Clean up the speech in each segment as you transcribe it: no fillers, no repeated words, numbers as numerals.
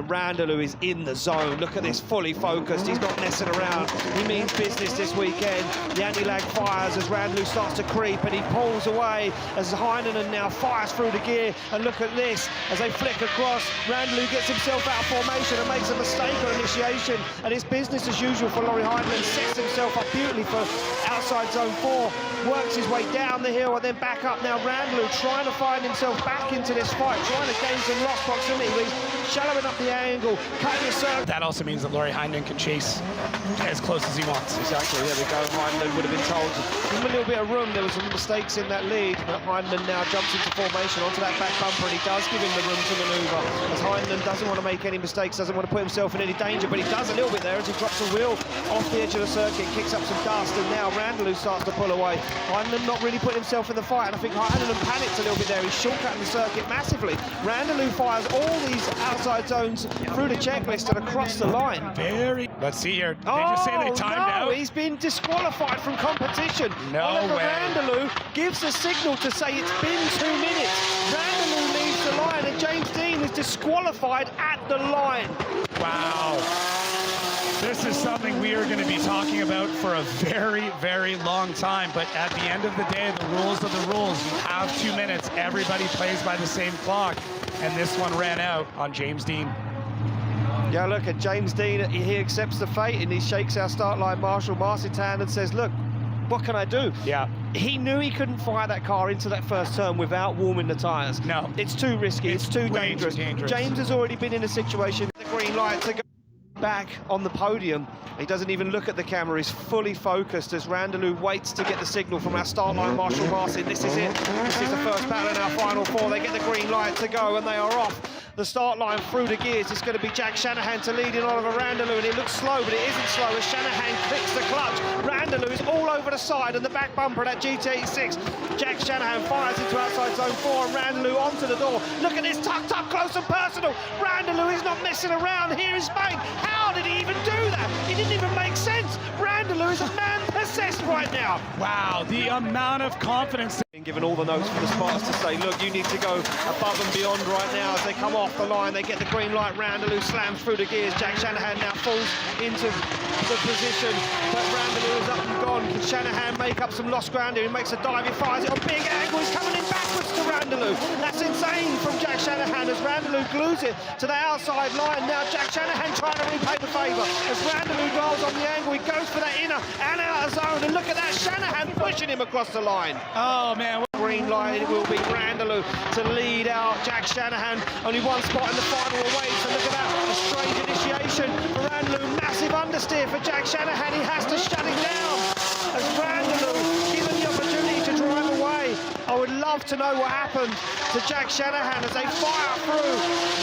Randalu is in the zone. Look at this, fully focused. He's not messing around. He means business this weekend. The anti-lag fires as Randalu starts to creep, and he pulls away as Heinonen now fires through the gear. And look at this, as they flick across, Randalu gets himself out of formation and makes a mistake on initiation. And it's business as usual for Laurie Heinonen. Sets himself up beautifully for outside zone 4. Works his way down the hill and then back up. Now Randalu trying to find himself back into this fight, trying to gain some lost proximity. He's shallowing up the angle, cutting his circle. That also means that Laurie Heinonen can chase as close as he wants. Exactly, there we go. Heinonen would have been told to give him a little bit of room. There were some mistakes in that lead, but Heinonen now jumps into formation onto that back bumper, and he does give him the room to manoeuvre, as Heinonen doesn't want to make any mistakes, doesn't want to put himself in any danger, but he does a little bit there as he drops a wheel off the edge of the circuit, kicks up some dust, and now Randalu starts to pull away. Heinonen not really putting himself in the fight, and I think Heinonen panicked a little bit there. He's shortcutting the circuit massively. Randalu fires all these outside zones through the checklist and across the line. Let's see here. They just say they timed out. He's been disqualified from competition. Olever Randalu gives a signal to say it's been 2 minutes. Randalu leaves the line, and James Dean is disqualified at the line. Wow. This is something we are going to be talking about for a very, very long time. But at the end of the day, the rules are the rules. You have 2 minutes. Everybody plays by the same clock. And this one ran out on James Dean. Yeah, look at James Dean. He accepts the fate, and he shakes our start line marshal, Marcin's hand, and says, look, what can I do? Yeah. He knew he couldn't fire that car into that first turn without warming the tyres. No. It's too risky. It's too dangerous. James has already been in a situation, the green light to go back on the podium. He doesn't even look at the camera. He's fully focused as Randalu waits to get the signal from our start line marshal Marcin. This is it. This is the first battle in our final 4. They get the green light to go, and they are off the start line through the gears. It's going to be Jack Shanahan to lead in Olever Randalu, and it looks slow, but it isn't slow as Shanahan clicks the clutch. Randalu is all over the side and the back bumper of that GT86. Jack Shanahan fires into outside zone 4, and Randalu onto the door. Look at this, tucked up close and personal. Randalu is not messing around. Here is Spain. How did he even do that? It didn't even make sense. Randalu is a man possessed right now. Wow, the amount of confidence. Given all the notes from the spotters to say, look, you need to go above and beyond right now. As they come off the line, they get the green light. Randalu slams through the gears. Jack Shanahan now falls into the position, but Randalu is up and gone. Can Shanahan make up some lost ground here? He makes a dive, he fires it on big angle. He's coming in backwards to Randalu. That's insane from Jack Shanahan as Randalu glues it to the outside line. Now Jack Shanahan trying to repay the favour as Randalu rolls on the angle. He goes for that inner and outer zone, and look at that, Shanahan pushing him across the line. Oh man. Green light, it will be Randalu to lead out Jack Shanahan. Only one spot in the final away, so look at that, a strange initiation for Randalu. Massive understeer for Jack Shanahan. He has to shut it down as Randalu given the opportunity to drive away. I would love to know what happened to Jack Shanahan as they fire through.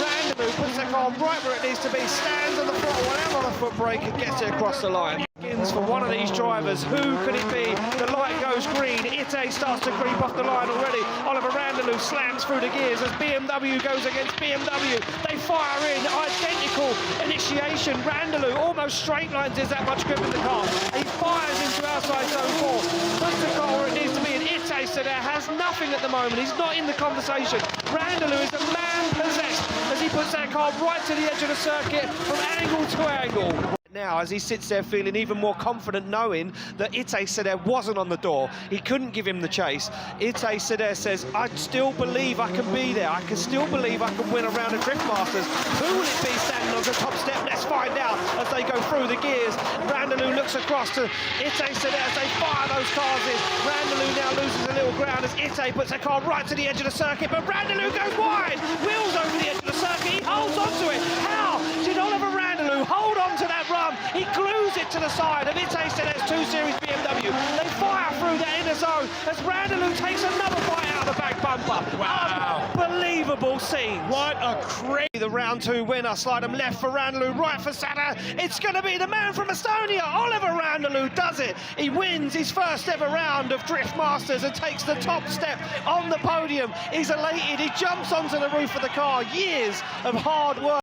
Randalu puts the car right where it needs to be, stands on the throttle, whatever on the foot brake, and gets it across the line. For one of these drivers, who could it be? The light goes green. Ite starts to creep off the line already. Olever Randalu slams through the gears as BMW goes against BMW. They fire in, identical initiation. Randalu almost straight lines, there's that much grip in the car. He fires into outside zone 4, puts the car where it needs to be, and Ite so there has nothing at the moment. He's not in the conversation. Randalu is a man possessed as he puts that car right to the edge of the circuit from angle to angle. Now, as he sits there feeling even more confident, knowing that Ite Seder wasn't on the door, he couldn't give him the chase. Ite Seder says, I still believe I can be there. I can still believe I can win a round of Drift Masters. Who will it be standing on the top step? Let's find out as they go through the gears. Randalu looks across to Ite Seder as they fire those cars in. Randalu now loses a little ground as Ite puts a car right to the edge of the circuit, but Randalu goes wide. Wheels over the edge of the circuit. He holds onto it. How did Olever Randalu hold on to that run? He glues it to the side of Ite Seder's 2 Series BMW. They fire through the inner zone as Randalu takes another bite out of the back bumper. Wow. Unbelievable scene. What a crazy. The round 2 winner. Slide him left for Randalu, right for Sada. It's going to be the man from Estonia. Olever Randalu does it. He wins his first ever round of Drift Masters and takes the top step on the podium. He's elated. He jumps onto the roof of the car. Years of hard work.